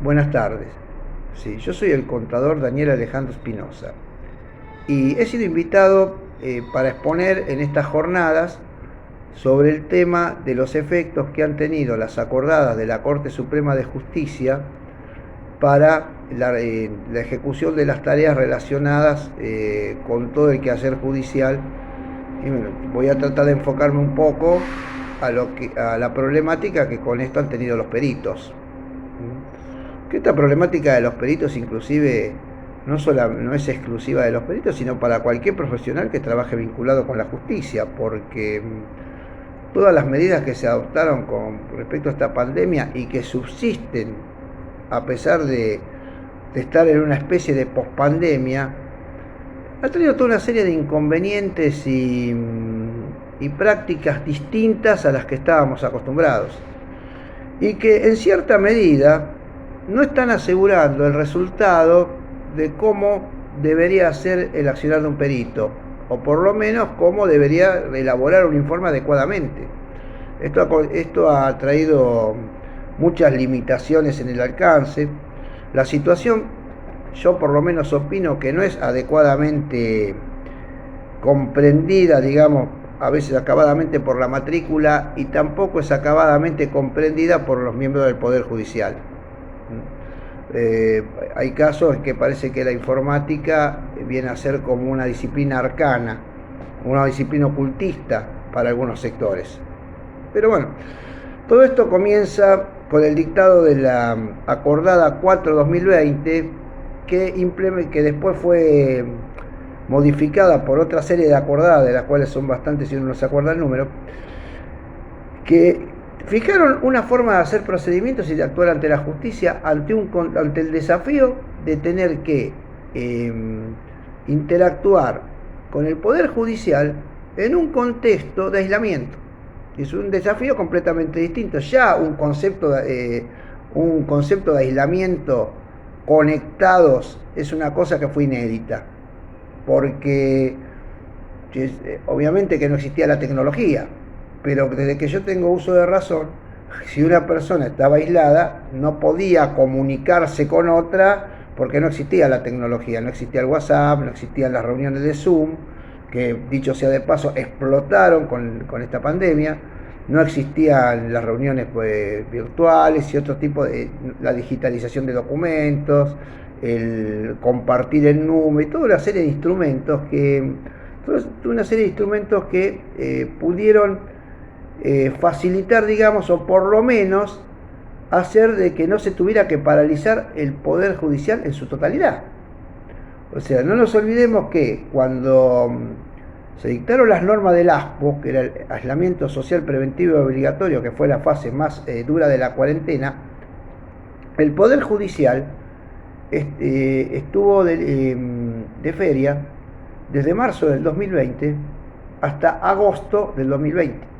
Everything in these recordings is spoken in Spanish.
Buenas tardes. Sí, yo soy el contador Daniel Alejandro Espinosa y he sido invitado para exponer en estas jornadas sobre el tema de los efectos que han tenido las acordadas de la Corte Suprema de Justicia para la ejecución de las tareas relacionadas con todo el quehacer judicial. Y bueno, voy a tratar de enfocarme un poco a la problemática que con esto han tenido los peritos. Que esta problemática de los peritos inclusive no es exclusiva de los peritos, sino para cualquier profesional que trabaje vinculado con la justicia, porque todas las medidas que se adoptaron con respecto a esta pandemia y que subsisten a pesar de estar en una especie de pospandemia, ha traído toda una serie de inconvenientes y prácticas distintas a las que estábamos acostumbrados, y que en cierta medida no están asegurando el resultado de cómo debería ser el accionar de un perito, o por lo menos cómo debería elaborar un informe adecuadamente. Esto ha traído muchas limitaciones en el alcance. La situación, yo por lo menos opino que no es adecuadamente comprendida, digamos, a veces acabadamente por la matrícula, y tampoco es acabadamente comprendida por los miembros del Poder Judicial. Hay casos en que parece que la informática viene a ser como una disciplina arcana, una disciplina ocultista para algunos sectores. Pero bueno, todo esto comienza con el dictado de la acordada 4/2020, que después fue modificada por otra serie de acordadas, de las cuales son bastantes si uno no se acuerda el número, que fijaron una forma de hacer procedimientos y de actuar ante la justicia ante el desafío de tener que interactuar con el Poder Judicial en un contexto de aislamiento. Es un desafío completamente distinto. Ya un concepto de aislamiento conectados es una cosa que fue inédita, porque obviamente que no existía la tecnología, pero desde que yo tengo uso de razón, si una persona estaba aislada, no podía comunicarse con otra porque no existía la tecnología, no existía el WhatsApp, no existían las reuniones de Zoom, que dicho sea de paso explotaron con esta pandemia, no existían las reuniones virtuales y otro tipo de la digitalización de documentos, el compartir el número y toda una serie de instrumentos que pudieron facilitar, digamos, o por lo menos hacer de que no se tuviera que paralizar el Poder Judicial en su totalidad. O sea, no nos olvidemos que cuando se dictaron las normas del ASPO, que era el aislamiento social preventivo y obligatorio, que fue la fase más dura de la cuarentena, el Poder Judicial estuvo de feria desde marzo del 2020 hasta agosto del 2020.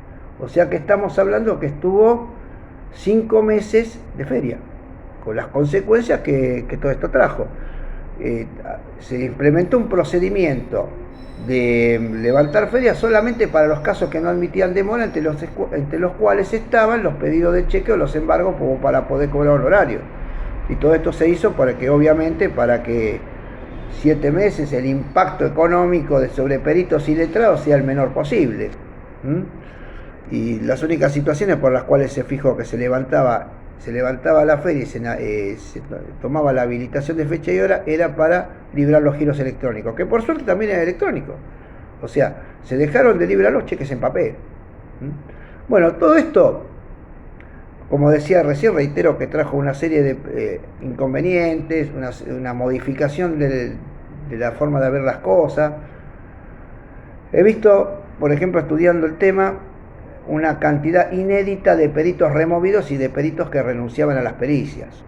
O sea que estamos hablando que estuvo 5 meses de feria, con las consecuencias que todo esto trajo. Se implementó un procedimiento de levantar ferias solamente para los casos que no admitían demora, entre los cuales estaban los pedidos de cheque o los embargos como para poder cobrar honorario. Y todo esto se hizo para que 7 meses el impacto económico sobre peritos y letrados sea el menor posible. Y las únicas situaciones por las cuales se fijó que se levantaba la feria y se tomaba la habilitación de fecha y hora era para librar los giros electrónicos, que por suerte también era electrónico. O sea, se dejaron de librar los cheques en papel. Bueno, todo esto, como decía recién, reitero que trajo una serie de inconvenientes, una modificación de la forma de ver las cosas. He visto, por ejemplo, estudiando el tema, una cantidad inédita de peritos removidos y de peritos que renunciaban a las pericias.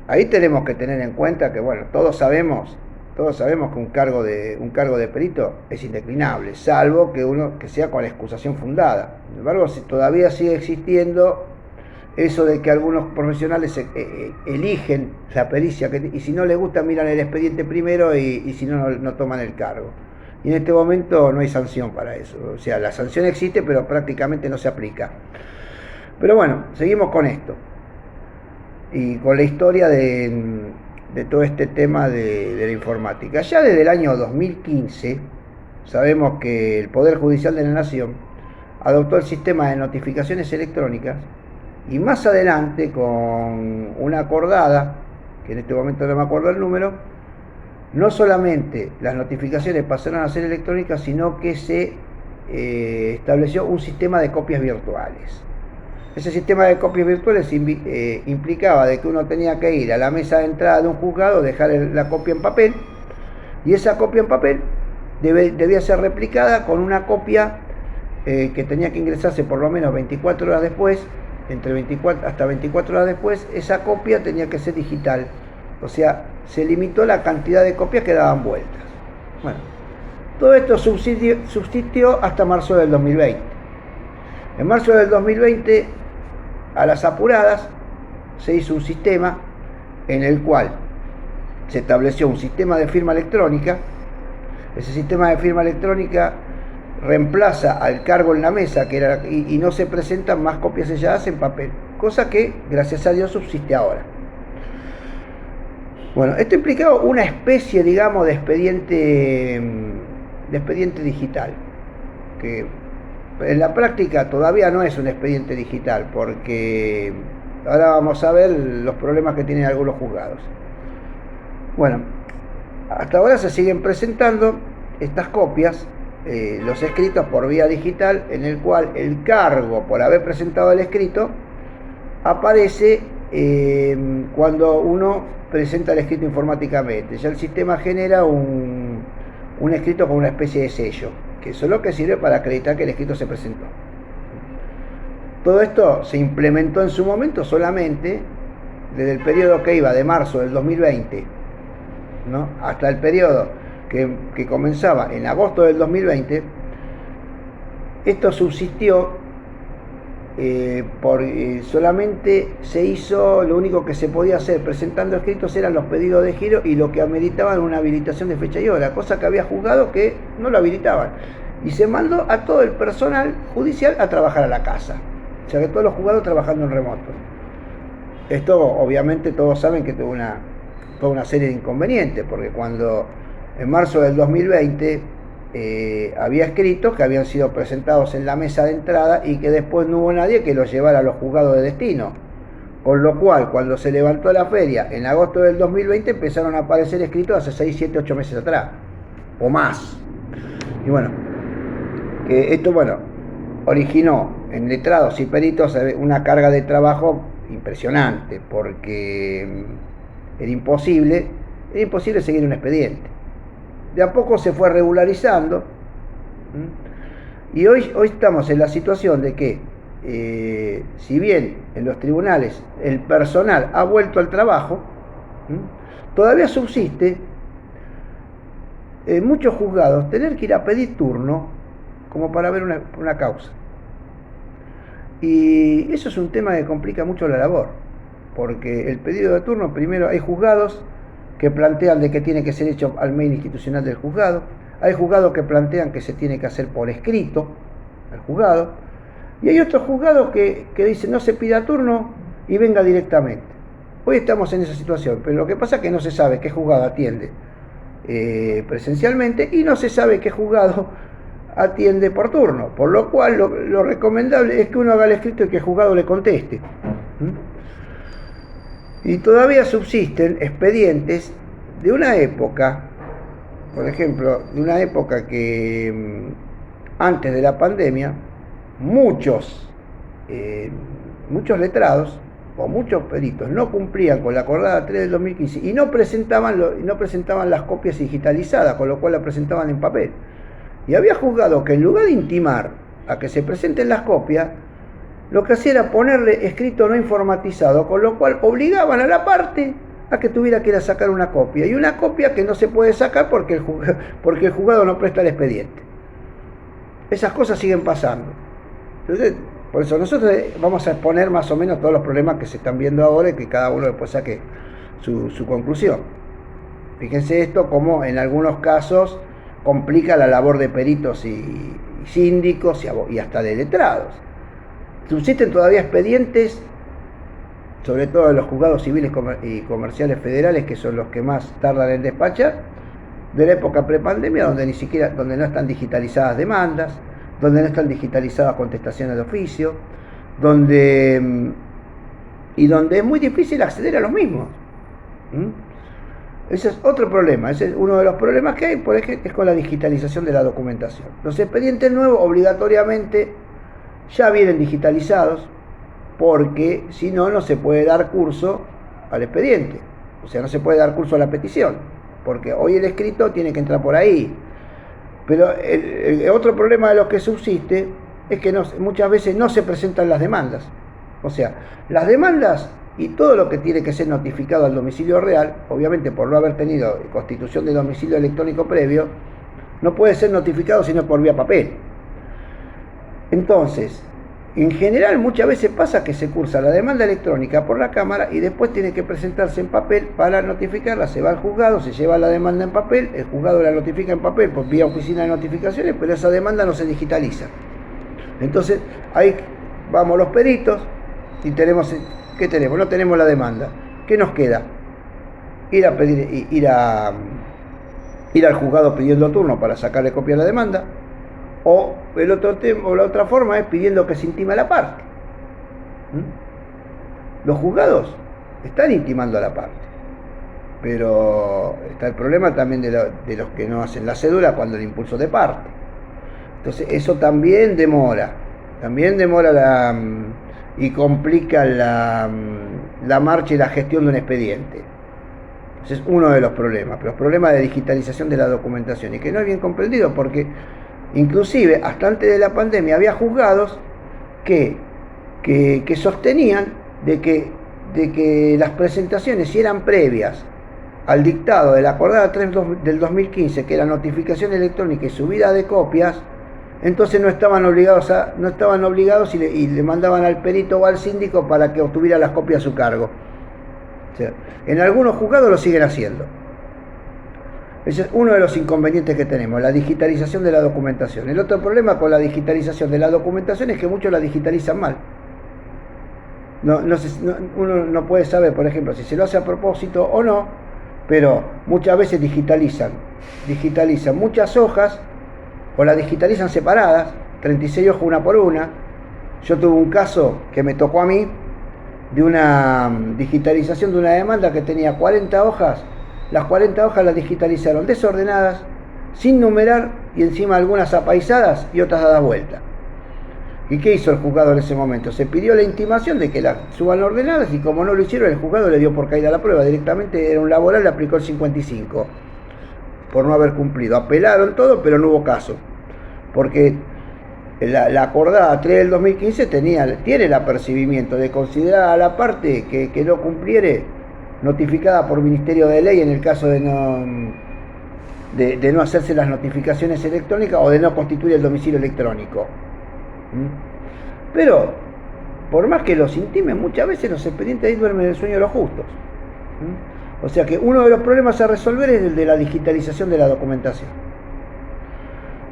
Ahí tenemos que tener en cuenta que, bueno, todos sabemos que un cargo de perito es indeclinable, salvo que sea con la excusación fundada. Sin embargo, todavía sigue existiendo eso de que algunos profesionales eligen la pericia y si no les gusta miran el expediente primero y si no, no toman el cargo. Y en este momento no hay sanción para eso. O sea, la sanción existe, pero prácticamente no se aplica. Pero bueno, seguimos con esto. y con la historia de todo este tema de la informática. Ya desde el año 2015 sabemos que el Poder Judicial de la Nación adoptó el sistema de notificaciones electrónicas y más adelante con una acordada, que en este momento no me acuerdo el número, no solamente las notificaciones pasaron a ser electrónicas, sino que se estableció un sistema de copias virtuales. Ese sistema de copias virtuales implicaba de que uno tenía que ir a la mesa de entrada de un juzgado, dejar la copia en papel, y esa copia en papel debía ser replicada con una copia que tenía que ingresarse por lo menos 24 horas después, entre 24 hasta 24 horas después. Esa copia tenía que ser digital, o sea, se limitó la cantidad de copias que daban vueltas. Bueno, todo esto subsistió hasta marzo del 2020. En marzo del 2020, a las apuradas, se hizo un sistema en el cual se estableció un sistema de firma electrónica. Ese sistema de firma electrónica reemplaza al cargo en la mesa, y no se presentan más copias selladas en papel, cosa que, gracias a Dios, subsiste ahora. Bueno, esto implicaba una especie, digamos, de expediente digital, que en la práctica todavía no es un expediente digital, porque ahora vamos a ver los problemas que tienen algunos juzgados. Bueno, hasta ahora se siguen presentando estas copias, los escritos por vía digital, en el cual el cargo por haber presentado el escrito aparece cuando uno presenta el escrito informáticamente. Ya el sistema genera un escrito con una especie de sello, que eso es lo que sirve para acreditar que el escrito se presentó. Todo esto se implementó en su momento solamente desde el periodo que iba de marzo del 2020, ¿no?, hasta el periodo que comenzaba en agosto del 2020. Esto subsistió solamente se hizo, lo único que se podía hacer presentando escritos eran los pedidos de giro y lo que ameritaban una habilitación de fecha y hora, cosa que había juzgado que no lo habilitaban, y se mandó a todo el personal judicial a trabajar a la casa, o sea que todos los juzgados trabajando en remoto. Esto obviamente todos saben que tuvo toda una serie de inconvenientes, porque cuando en marzo del 2020 había escritos que habían sido presentados en la mesa de entrada y que después no hubo nadie que los llevara a los juzgados de destino, con lo cual cuando se levantó la feria en agosto del 2020 empezaron a aparecer escritos hace 6, 7, 8 meses atrás o más. Y bueno, que esto originó en letrados y peritos una carga de trabajo impresionante, porque era imposible seguir un expediente. De a poco se fue regularizando, y hoy estamos en la situación de que si bien en los tribunales el personal ha vuelto al trabajo, todavía subsiste en muchos juzgados tener que ir a pedir turno como para ver una causa, y eso es un tema que complica mucho la labor, porque el pedido de turno, primero, hay juzgados que plantean de que tiene que ser hecho al mail institucional del juzgado, hay juzgados que plantean que se tiene que hacer por escrito al juzgado, y hay otros juzgados que dicen no se pida turno y venga directamente. Hoy estamos en esa situación, pero lo que pasa es que no se sabe qué juzgado atiende presencialmente y no se sabe qué juzgado atiende por turno, por lo cual lo recomendable es que uno haga el escrito y que el juzgado le conteste. Y todavía subsisten expedientes de una época, por ejemplo, de una época que antes de la pandemia, muchos letrados o muchos peritos no cumplían con la acordada 3 del 2015 y no presentaban las copias digitalizadas, con lo cual la presentaban en papel. Y había juzgado que en lugar de intimar a que se presenten las copias, lo que hacía era ponerle escrito no informatizado, con lo cual obligaban a la parte a que tuviera que ir a sacar una copia, y una copia que no se puede sacar porque el juzgado no presta el expediente. Esas cosas siguen pasando. Entonces, por eso nosotros vamos a exponer más o menos todos los problemas que se están viendo ahora y que cada uno después saque su conclusión. Fíjense esto como en algunos casos complica la labor de peritos y síndicos y hasta de letrados. Subsisten todavía expedientes sobre todo en los juzgados civiles y comerciales federales, que son los que más tardan en despachar, de la época prepandemia, donde no están digitalizadas demandas, donde no están digitalizadas contestaciones de oficio, donde es muy difícil acceder a los mismos. Ese es otro problema, ese es uno de los problemas que hay, por ejemplo, es con la digitalización de la documentación. Los expedientes nuevos obligatoriamente ya vienen digitalizados, porque si no, no se puede dar curso al expediente, o sea, no se puede dar curso a la petición, porque hoy el escrito tiene que entrar por ahí. Pero el otro problema de los que subsiste es que muchas veces no se presentan las demandas. O sea, las demandas y todo lo que tiene que ser notificado al domicilio real, obviamente por no haber tenido constitución de domicilio electrónico previo, no puede ser notificado sino por vía papel. Entonces, en general muchas veces pasa que se cursa la demanda electrónica por la Cámara y después tiene que presentarse en papel para notificarla. Se va al juzgado, se lleva la demanda en papel, el juzgado la notifica en papel por vía oficina de notificaciones, pero esa demanda no se digitaliza. Entonces ahí vamos los peritos y tenemos, ¿qué tenemos? No tenemos la demanda. ¿Qué nos queda? Ir al juzgado pidiendo turno para sacarle copia a la demanda. O la otra forma es pidiendo que se intime a la parte. Los juzgados están intimando a la parte, pero está el problema también de los que no hacen la cédula cuando el impulso de parte. Entonces eso también demora y complica la marcha y la gestión de un expediente. Ese es uno de los problemas, pero los problemas de digitalización de la documentación, y que no es bien comprendido, porque inclusive hasta antes de la pandemia había juzgados que sostenían de que las presentaciones, si eran previas al dictado de la acordada 3 del 2015, que era notificación electrónica y subida de copias, entonces no estaban obligados y le mandaban al perito o al síndico para que obtuviera las copias a su cargo. O sea, en algunos juzgados lo siguen haciendo. Ese es uno de los inconvenientes que tenemos, la digitalización de la documentación. El otro problema con la digitalización de la documentación es que muchos la digitalizan mal. Uno no puede saber, por ejemplo, si se lo hace a propósito o no, pero muchas veces digitalizan muchas hojas o las digitalizan separadas, 36 hojas una por una. Yo tuve un caso que me tocó a mí de una digitalización de una demanda que tenía 40 hojas. Las 40 hojas las digitalizaron desordenadas, sin numerar, y encima algunas apaisadas y otras dadas vuelta. ¿Y qué hizo el juzgado en ese momento? Se pidió la intimación de que las suban ordenadas, y como no lo hicieron, el juzgado le dio por caída la prueba. Directamente era un laboral, le aplicó el 55 por no haber cumplido. Apelaron todo, pero no hubo caso, porque la acordada 3 del 2015 tiene el apercibimiento de considerar a la parte que no cumpliere notificada por Ministerio de Ley en el caso de no hacerse las notificaciones electrónicas o de no constituir el domicilio electrónico. Pero por más que los intimen, muchas veces los expedientes ahí duermen el sueño de los justos. O sea que uno de los problemas a resolver es el de la digitalización de la documentación.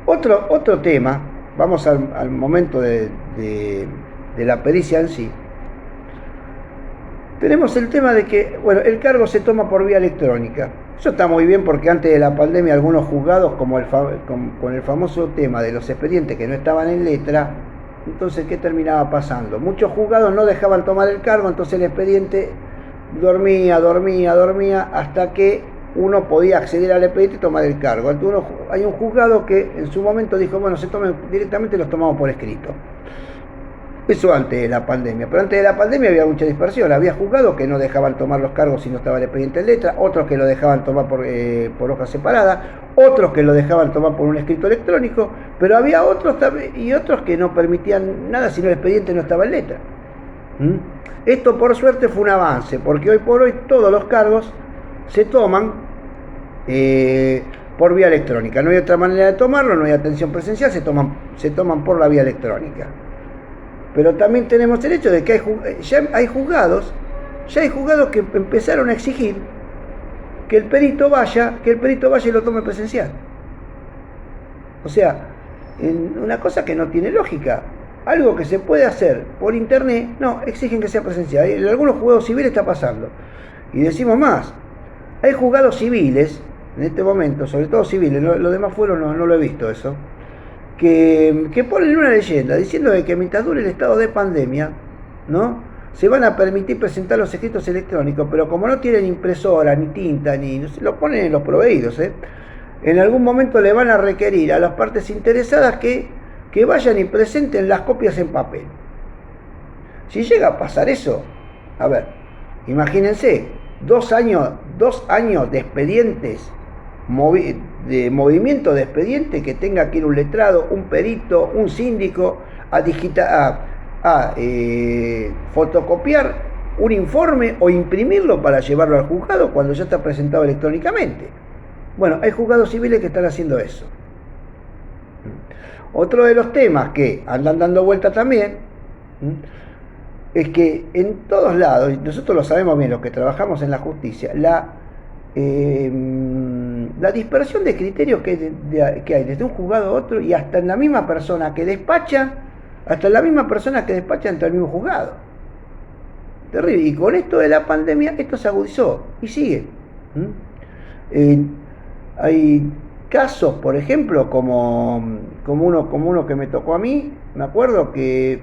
Otro tema, vamos al momento de la pericia en sí. Tenemos el tema de que, el cargo se toma por vía electrónica. Eso está muy bien, porque antes de la pandemia algunos juzgados, con el famoso tema de los expedientes que no estaban en letra, entonces ¿qué terminaba pasando? Muchos juzgados no dejaban tomar el cargo, entonces el expediente dormía, hasta que uno podía acceder al expediente y tomar el cargo. Hay un juzgado que en su momento dijo, directamente los tomamos por escrito. Eso antes de la pandemia, pero antes de la pandemia había mucha dispersión. Había juzgados que no dejaban tomar los cargos si no estaba el expediente en letra, otros que lo dejaban tomar por hoja separada, otros que lo dejaban tomar por un escrito electrónico, pero había otros que no permitían nada si no el expediente no estaba en letra. Esto por suerte fue un avance, porque hoy por hoy todos los cargos se toman por vía electrónica. No hay otra manera de tomarlo, no hay atención presencial, se toman por la vía electrónica. Pero también tenemos el hecho de que hay juzgados que empezaron a exigir que el perito vaya y lo tome presencial. O sea, una cosa que no tiene lógica. algo que se puede hacer por internet, no, exigen que sea presencial. En algunos juzgados civiles está pasando. Y decimos más, hay juzgados civiles, en este momento, sobre todo civiles, lo demás fueron, no lo he visto eso, que ponen una leyenda diciendo de que mientras dure el estado de pandemia, ¿no?, se van a permitir presentar los escritos electrónicos, pero como no tienen impresora, ni tinta, ni lo ponen en los proveídos, en algún momento le van a requerir a las partes interesadas que vayan y presenten las copias en papel. Si llega a pasar eso, a ver, imagínense, 2 años de expedientes, de movimiento de expediente, que tenga que ir un letrado, un perito, un síndico a fotocopiar un informe o imprimirlo para llevarlo al juzgado cuando ya está presentado electrónicamente. Bueno, hay juzgados civiles que están haciendo eso. Otro de los temas que andan dando vuelta también es que en todos lados, y nosotros lo sabemos bien los que trabajamos en la justicia, la dispersión de criterios que hay desde un juzgado a otro, y hasta en la misma persona que despacha, entre el mismo juzgado. Terrible. Y con esto de la pandemia, esto se agudizó y sigue. Hay casos, por ejemplo, como uno que me tocó a mí. Me acuerdo que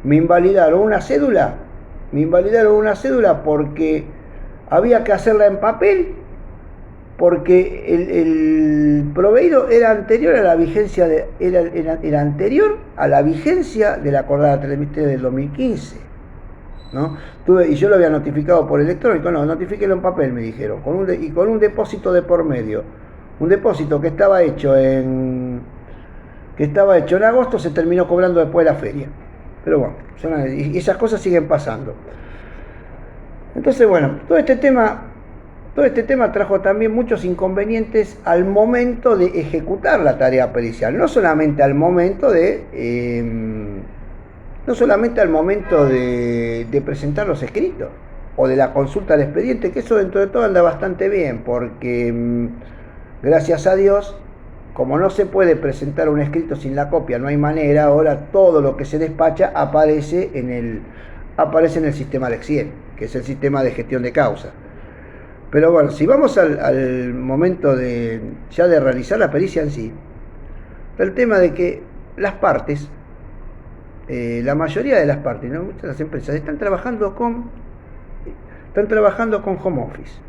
me invalidaron una cédula porque había que hacerla en papel, porque el proveído era anterior a la vigencia era anterior a la vigencia de la acordada trimestre del 2015, ¿no? Y yo lo había notificado por electrónico. No, notifíquelo en papel, me dijeron, con un depósito de por medio. Un depósito que estaba hecho en agosto, se terminó cobrando después de la feria. Pero bueno, y esas cosas siguen pasando. Entonces, bueno, todo este tema trajo también muchos inconvenientes al momento de ejecutar la tarea pericial, no solamente al momento de presentar los escritos o de la consulta del expediente, que eso dentro de todo anda bastante bien, porque gracias a Dios, como no se puede presentar un escrito sin la copia, no hay manera, ahora todo lo que se despacha aparece en el sistema Lexien, que es el sistema de gestión de causa. Pero bueno, si vamos al momento de realizar la pericia en sí, el tema de que las partes, la mayoría de las partes, ¿no?, muchas de las empresas están trabajando con home office.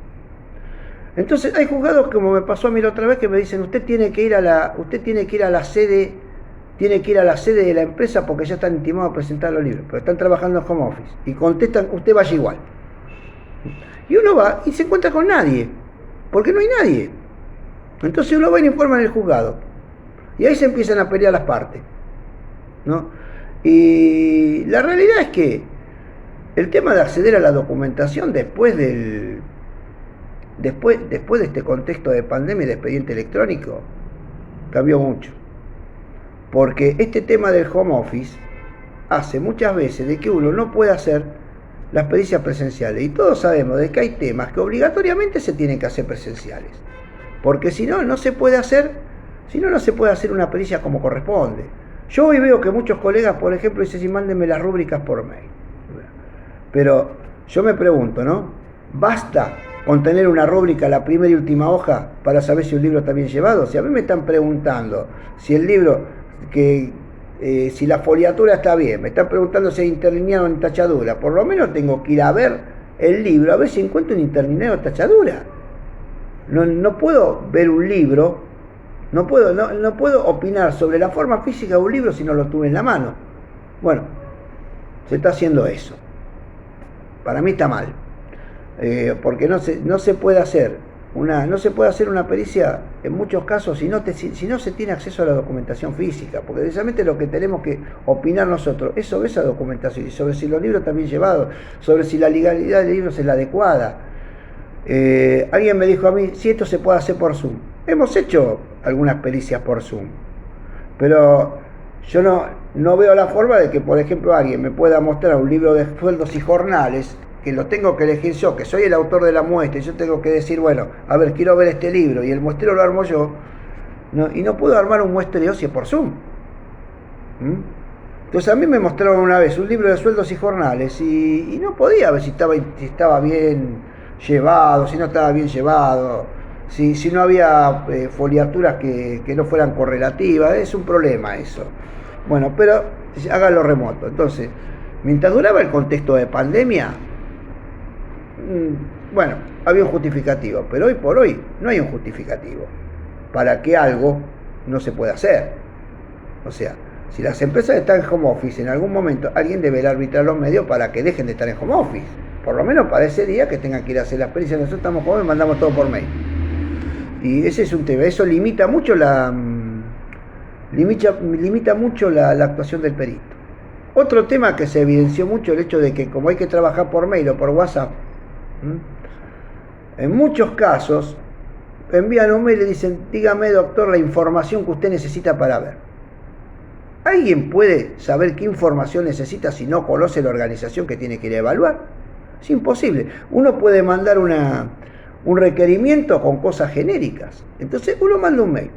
Entonces hay juzgados, como me pasó a mí la otra vez, que me dicen: usted tiene que ir a la sede de la empresa porque ya están intimados a presentar los libros, pero están trabajando en home office, y contestan: usted vaya igual. Y uno va y se encuentra con nadie, porque no hay nadie. Entonces uno va y informa en el juzgado, y ahí se empiezan a pelear las partes, ¿no? Y la realidad es que el tema de acceder a la documentación después de este contexto de pandemia y de expediente electrónico cambió mucho, porque este tema del home office hace muchas veces de que uno no puede hacer las pericias presenciales, y todos sabemos de que hay temas que obligatoriamente se tienen que hacer presenciales, porque si no, no se puede hacer una pericia como corresponde. Yo hoy veo que muchos colegas, por ejemplo, dicen: sí, mándenme las rúbricas por mail. Pero yo me pregunto, ¿no? ¿Basta con tener una rúbrica, la primera y última hoja, para saber si un libro está bien llevado? Si a mí me están preguntando si el libro, si la foliatura está bien, me están preguntando si hay interlineado en tachadura, por lo menos tengo que ir a ver el libro, a ver si encuentro un interlineado en tachadura. No puedo ver un libro, no puedo opinar sobre la forma física de un libro si no lo tuve en la mano. Bueno, se está haciendo eso. Para mí está mal, porque no se puede hacer una pericia en muchos casos si no se tiene acceso a la documentación física, porque precisamente lo que tenemos que opinar nosotros es sobre esa documentación, y sobre si los libros están bien llevados, sobre si la legalidad del libro es la adecuada. Alguien me dijo a mí: si esto se puede hacer por Zoom. Hemos hecho algunas pericias por Zoom, pero yo no veo la forma de que, por ejemplo, alguien me pueda mostrar un libro de sueldos y jornales, que lo tengo que elegir yo, que soy el autor de la muestra, y yo tengo que decir: bueno, a ver, quiero ver este libro, y el muestreo lo armo yo, y no puedo armar un muestreo si es por Zoom. Entonces a mí me mostraron una vez un libro de sueldos y jornales y no podía ver si estaba bien llevado, si no estaba bien llevado, si no había foliaturas que no fueran correlativas. Es un problema eso. Bueno, pero hágalo remoto. Entonces, mientras duraba el contexto de pandemia, bueno, había un justificativo, pero hoy por hoy no hay un justificativo para que algo no se pueda hacer. O sea, si las empresas están en home office, en algún momento alguien deberá arbitrar los medios para que dejen de estar en home office. Por lo menos para ese día que tengan que ir a hacer las pericias. Nosotros estamos jóvenes, mandamos todo por mail. Y ese es un tema. Eso limita mucho limita mucho la actuación del perito. Otro tema que se evidenció mucho, el hecho de que como hay que trabajar por mail o por WhatsApp, en muchos casos envían un mail y le dicen: dígame, doctor, la información que usted necesita para ver. ¿Alguien puede saber qué información necesita si no conoce la organización que tiene que ir a evaluar? Es imposible. Uno puede mandar un requerimiento con cosas genéricas. Entonces uno manda un mail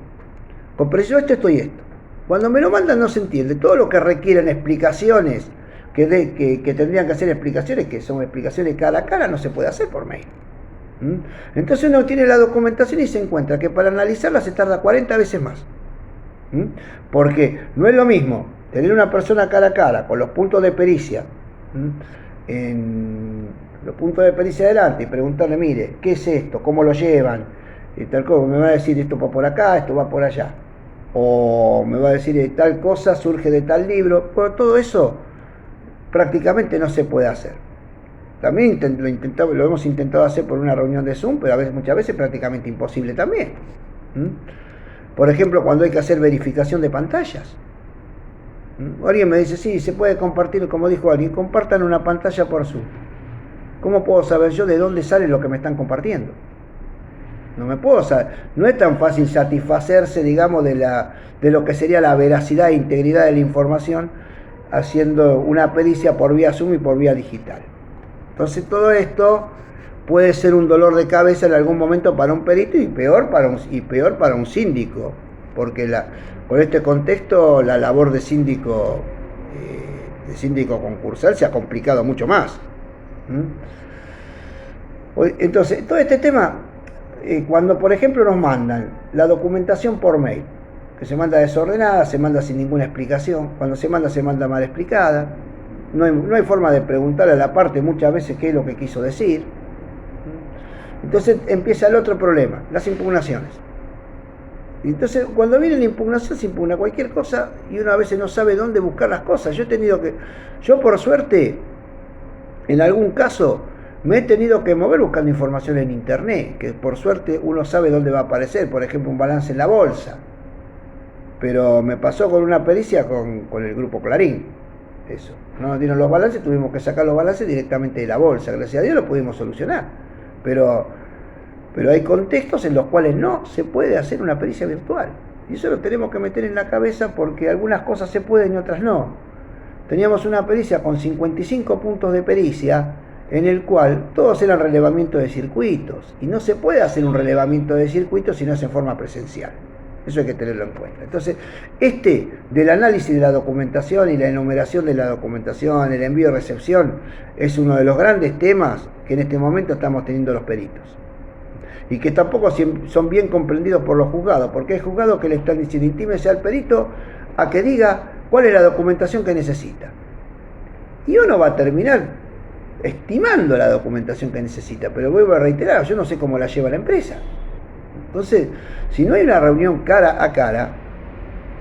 con preciso esto y esto. Cuando me lo mandan no se entiende. Todo lo que requieren explicaciones, que tendrían que hacer explicaciones, que son explicaciones cara a cara, no se puede hacer por mail. Entonces uno tiene la documentación y se encuentra que para analizarla se tarda 40 veces más. Porque no es lo mismo tener una persona cara a cara con los puntos de pericia, en los puntos de pericia adelante, y preguntarle: mire, ¿qué es esto? ¿Cómo lo llevan? Y tal cosa, me va a decir: esto va por acá, esto va por allá. O me va a decir: tal cosa surge de tal libro. Bueno, todo eso prácticamente no se puede hacer. También lo hemos intentado hacer por una reunión de Zoom, pero muchas veces prácticamente imposible también. Por ejemplo, cuando hay que hacer verificación de pantallas. Alguien me dice: sí, se puede compartir, como dijo alguien, compartan una pantalla por Zoom. ¿Cómo puedo saber yo de dónde sale lo que me están compartiendo? No me puedo saber. No es tan fácil satisfacerse, digamos, de lo que sería la veracidad e integridad de la información haciendo una pericia por vía Zoom y por vía digital. Entonces todo esto puede ser un dolor de cabeza en algún momento para un perito y peor para un síndico, porque con este contexto la labor de síndico concursal se ha complicado mucho más. Entonces, todo este tema, cuando por ejemplo nos mandan la documentación por mail, que se manda desordenada, se manda sin ninguna explicación, cuando se manda mal explicada, no hay forma de preguntarle a la parte muchas veces qué es lo que quiso decir. Entonces empieza el otro problema, las impugnaciones. Y entonces cuando viene la impugnación se impugna cualquier cosa y uno a veces no sabe dónde buscar las cosas. Yo por suerte, en algún caso, me he tenido que mover buscando información en internet, que por suerte uno sabe dónde va a aparecer, por ejemplo un balance en la bolsa. Pero me pasó con una pericia con el grupo Clarín. Eso, no nos dieron los balances, tuvimos que sacar los balances directamente de la bolsa. Gracias a Dios lo pudimos solucionar. Pero hay contextos en los cuales no se puede hacer una pericia virtual. Y eso lo tenemos que meter en la cabeza porque algunas cosas se pueden y otras no. Teníamos una pericia con 55 puntos de pericia en el cual todos eran relevamientos de circuitos. Y no se puede hacer un relevamiento de circuitos si no es en forma presencial. Eso hay que tenerlo en cuenta. Entonces, del análisis de la documentación y la enumeración de la documentación, el envío y recepción, es uno de los grandes temas que en este momento estamos teniendo los peritos. Y que tampoco son bien comprendidos por los juzgados, porque hay juzgados que le están diciendo: intímese al perito a que diga cuál es la documentación que necesita. Y uno va a terminar estimando la documentación que necesita, pero vuelvo a reiterar, yo no sé cómo la lleva la empresa. Entonces, si no hay una reunión cara a cara,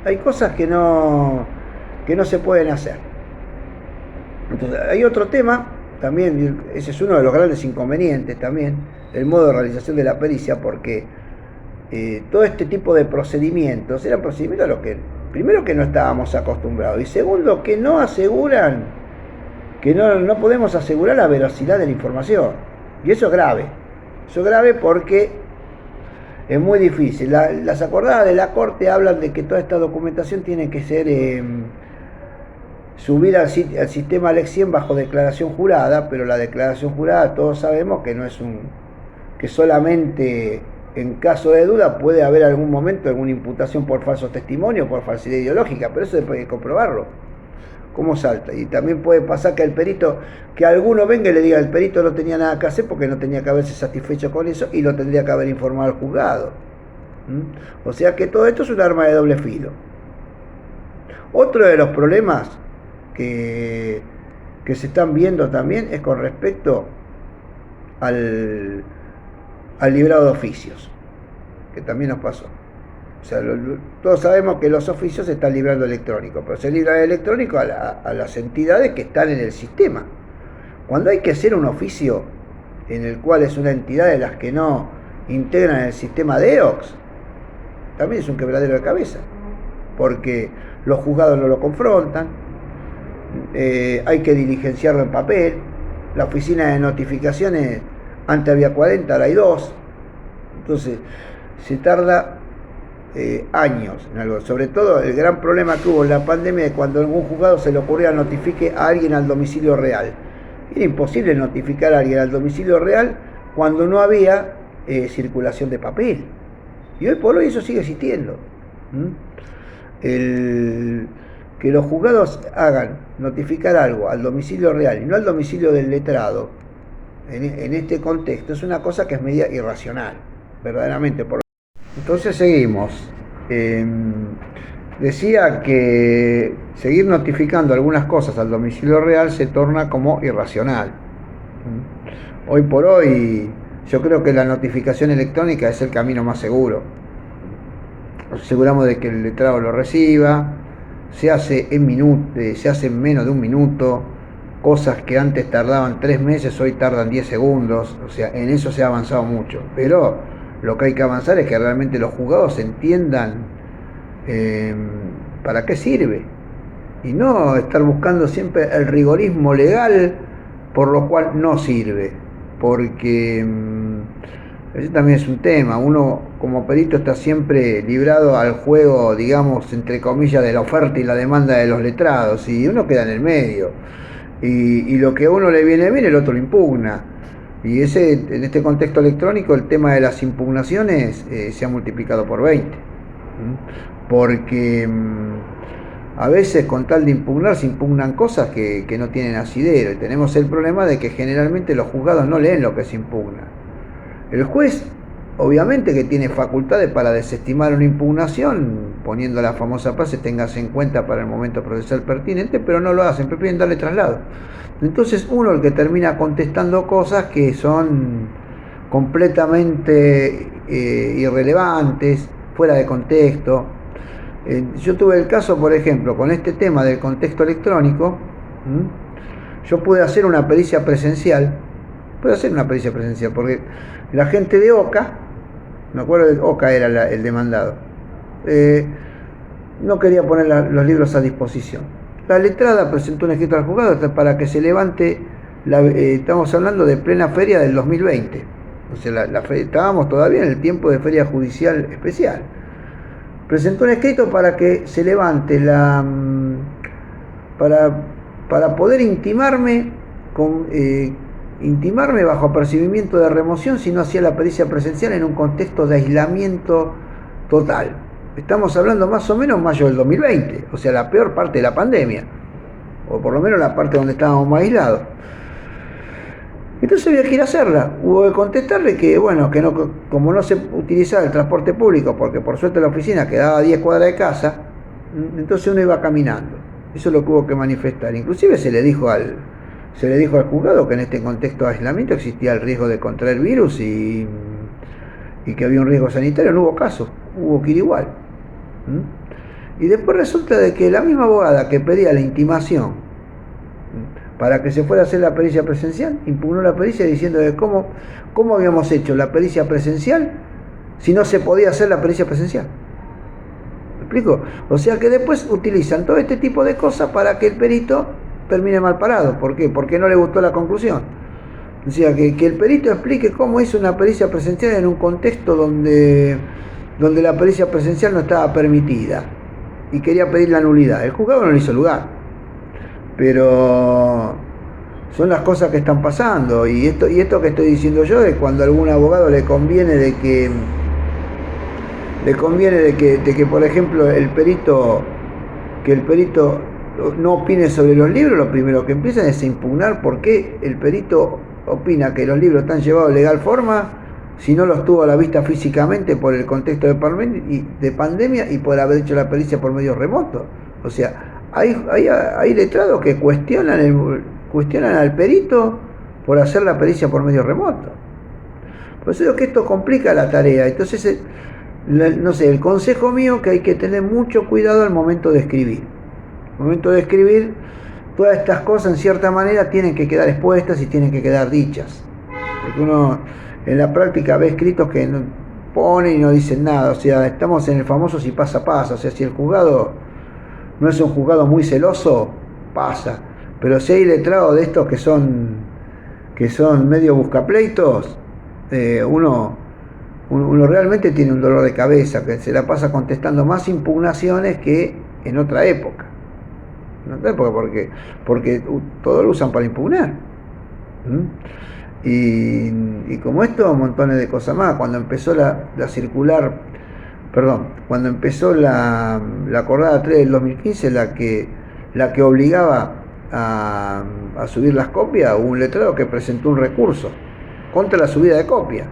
hay cosas que no se pueden hacer. Entonces, hay otro tema, también, ese es uno de los grandes inconvenientes también, el modo de realización de la pericia, porque todo este tipo de procedimientos eran procedimientos a los que, primero, que no estábamos acostumbrados, y segundo, que no aseguran, que no podemos asegurar la veracidad de la información. Y eso es grave. Eso es grave porque es muy difícil. Las acordadas de la Corte hablan de que toda esta documentación tiene que ser subida al sistema Lex100 bajo declaración jurada, pero la declaración jurada todos sabemos que no es que solamente en caso de duda puede haber algún momento alguna imputación por falso testimonio, por falsedad ideológica, pero eso después hay que comprobarlo. cómo salta. Y también puede pasar que el perito, que alguno venga y le diga, el perito no tenía nada que hacer porque no tenía que haberse satisfecho con eso y lo tendría que haber informado al juzgado. O sea que todo esto es un arma de doble filo. Otro de los problemas que se están viendo también es con respecto al librado de oficios, que también nos pasó. O sea, todos sabemos que los oficios se están librando electrónico, pero se libra electrónico a las entidades que están en el sistema. Cuando hay que hacer un oficio en el cual es una entidad de las que no integran el sistema de EOX, también es un quebradero de cabeza, porque los juzgados no lo confrontan, hay que diligenciarlo en papel, la oficina de notificaciones antes había 40, ahora hay 2, entonces se tarda años en algo. Sobre todo el gran problema que hubo en la pandemia es cuando en algún juzgado se le ocurría notifique a alguien al domicilio real. Era imposible notificar a alguien al domicilio real cuando no había circulación de papel. Y hoy por hoy eso sigue existiendo. Que los juzgados hagan notificar algo al domicilio real y no al domicilio del letrado, en este contexto, es una cosa que es media irracional, verdaderamente. Entonces seguimos. Decía que seguir notificando algunas cosas al domicilio real se torna como irracional. Hoy por hoy yo creo que la notificación electrónica es el camino más seguro. Nos aseguramos de que el letrado lo reciba, se hace en menos de un minuto, cosas que antes tardaban 3 meses, hoy tardan 10 segundos, o sea, en eso se ha avanzado mucho. Pero lo que hay que avanzar es que realmente los juzgados entiendan para qué sirve, y no estar buscando siempre el rigorismo legal por lo cual no sirve, porque ese también es un tema. Uno como perito está siempre librado al juego, digamos, entre comillas, de la oferta y la demanda de los letrados, y uno queda en el medio, y lo que a uno le viene bien, el otro lo impugna. Y en este contexto electrónico el tema de las impugnaciones se ha multiplicado por 20, porque a veces con tal de impugnar se impugnan cosas que no tienen asidero, y tenemos el problema de que generalmente los juzgados no leen lo que se impugna. El juez obviamente que tiene facultades para desestimar una impugnación, poniendo la famosa frase téngase en cuenta para el momento procesal pertinente, pero no lo hacen, prefieren darle traslado. Entonces uno el que termina contestando cosas que son completamente irrelevantes, fuera de contexto. Yo tuve el caso, por ejemplo, con este tema del contexto electrónico, yo pude hacer una pericia presencial, porque la gente de OCA, me acuerdo de OCA era el demandado, no quería poner los libros a disposición. La letrada presentó un escrito al juzgado para que se levante, estamos hablando de plena feria del 2020, o sea, estábamos todavía en el tiempo de feria judicial especial. Presentó un escrito para que se levante para poder intimarme bajo apercibimiento de remoción si no hacía la pericia presencial en un contexto de aislamiento total. Estamos hablando más o menos mayo del 2020, o sea, la peor parte de la pandemia, o por lo menos la parte donde estábamos más aislados. Entonces había que ir a hacerla. Hubo que contestarle que, bueno, que no, como no se utilizaba el transporte público, porque por suerte la oficina quedaba a 10 cuadras de casa, entonces uno iba caminando. Eso es lo que hubo que manifestar. Inclusive se le dijo al juzgado que en este contexto de aislamiento existía el riesgo de contraer virus y que había un riesgo sanitario. No hubo caso, hubo que ir igual. Y después resulta de que la misma abogada que pedía la intimación para que se fuera a hacer la pericia presencial, impugnó la pericia diciendo de cómo habíamos hecho la pericia presencial si no se podía hacer la pericia presencial. ¿Me explico? O sea que después utilizan todo este tipo de cosas para que el perito termine mal parado. ¿Por qué? Porque no le gustó la conclusión. O sea, que el perito explique cómo hizo una pericia presencial en un contexto donde la pericia presencial no estaba permitida y quería pedir la nulidad. El juzgado no le hizo lugar. Pero son las cosas que están pasando, y esto que estoy diciendo yo es cuando a algún abogado le conviene de que por ejemplo el perito no opine sobre los libros, lo primero que empiezan es a impugnar por qué el perito opina que los libros están llevados de legal forma si no los tuvo a la vista físicamente por el contexto de pandemia y por haber hecho la pericia por medios remotos. O sea, hay letrados que cuestionan al perito por hacer la pericia por medios remotos. Por eso digo que esto complica la tarea. Entonces, no sé, el consejo mío que hay que tener mucho cuidado al momento de escribir. Al momento de escribir, todas estas cosas en cierta manera tienen que quedar expuestas y tienen que quedar dichas. Porque uno en la práctica ve escritos que no ponen y no dicen nada. O sea, estamos en el famoso si pasa, pasa. O sea, si el juzgado no es un juzgado muy celoso, pasa. Pero si hay letrados de estos que son medio buscapleitos, uno realmente tiene un dolor de cabeza, que se la pasa contestando más impugnaciones que en otra época. Porque todo lo usan para impugnar. Y como esto, montones de cosas más. Cuando empezó cuando empezó la acordada 3 del 2015, la que obligaba a subir las copias, hubo un letrado que presentó un recurso contra la subida de copias.